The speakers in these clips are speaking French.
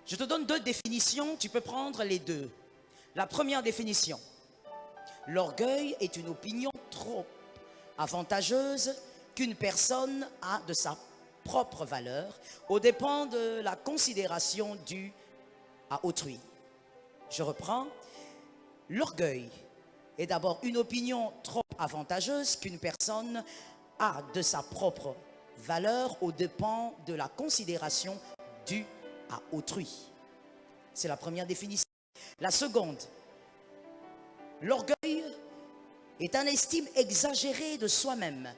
Je te donne deux définitions, tu peux prendre les deux. La première définition. L'orgueil est une opinion trop avantageuse qu'une personne a de sa propre valeur aux dépens de la considération due à autrui. Je reprends. L'orgueil est d'abord une opinion trop avantageuse qu'une personne a de sa propre valeur aux dépens de la considération due à autrui. C'est la première définition. La seconde, l'orgueil est une estime exagérée de soi-même.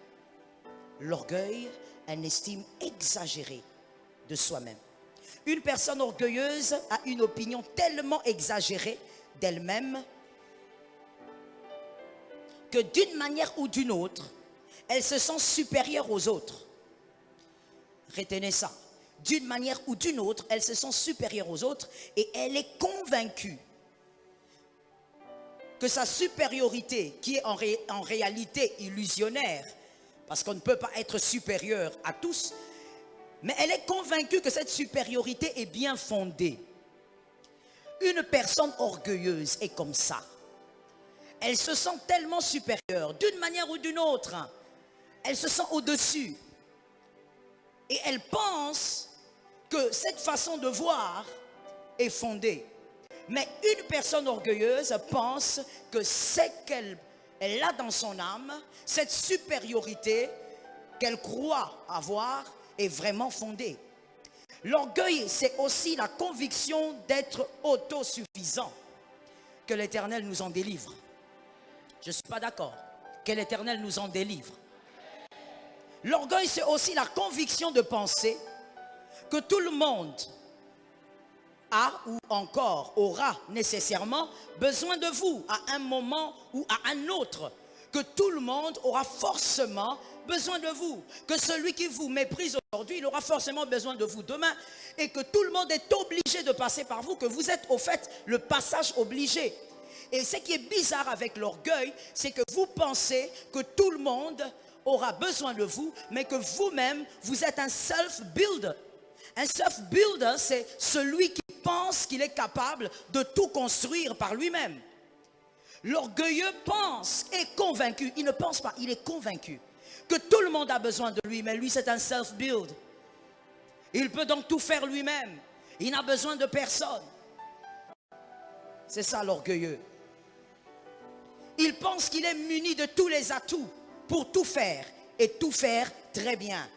L'orgueil est une estime exagérée de soi-même. Une personne orgueilleuse a une opinion tellement exagérée d'elle-même que d'une manière ou d'une autre, elle se sent supérieure aux autres. Retenez ça. D'une manière ou d'une autre, elle se sent supérieure aux autres et elle est convaincue que sa supériorité, qui est en réalité illusionnaire, parce qu'on ne peut pas être supérieur à tous, mais elle est convaincue que cette supériorité est bien fondée. Une personne orgueilleuse est comme ça. Elle se sent tellement supérieure, d'une manière ou d'une autre. Elle se sent au-dessus. Et elle pense que cette façon de voir est fondée. Mais une personne orgueilleuse pense que ce qu'elle a dans son âme, cette supériorité qu'elle croit avoir, est vraiment fondée. L'orgueil, c'est aussi la conviction d'être autosuffisant. Que l'Éternel nous en délivre. Je ne suis pas d'accord. Que l'Éternel nous en délivre. L'orgueil, c'est aussi la conviction de penser que tout le monde a ou encore aura nécessairement besoin de vous à un moment ou à un autre. Que tout le monde aura forcément besoin de vous. Que celui qui vous méprise aujourd'hui, il aura forcément besoin de vous demain. Et que tout le monde est obligé de passer par vous. Que vous êtes au fait le passage obligé. Et ce qui est bizarre avec l'orgueil, c'est que vous pensez que tout le monde aura besoin de vous, mais que vous-même, vous êtes un self-builder. Un self-builder, c'est celui qui pense qu'il est capable de tout construire par lui-même. L'orgueilleux pense, est convaincu, il ne pense pas, il est convaincu que tout le monde a besoin de lui, mais lui c'est un self-build. Il peut donc tout faire lui-même, il n'a besoin de personne. C'est ça l'orgueilleux. Il pense qu'il est muni de tous les atouts pour tout faire et tout faire très bien.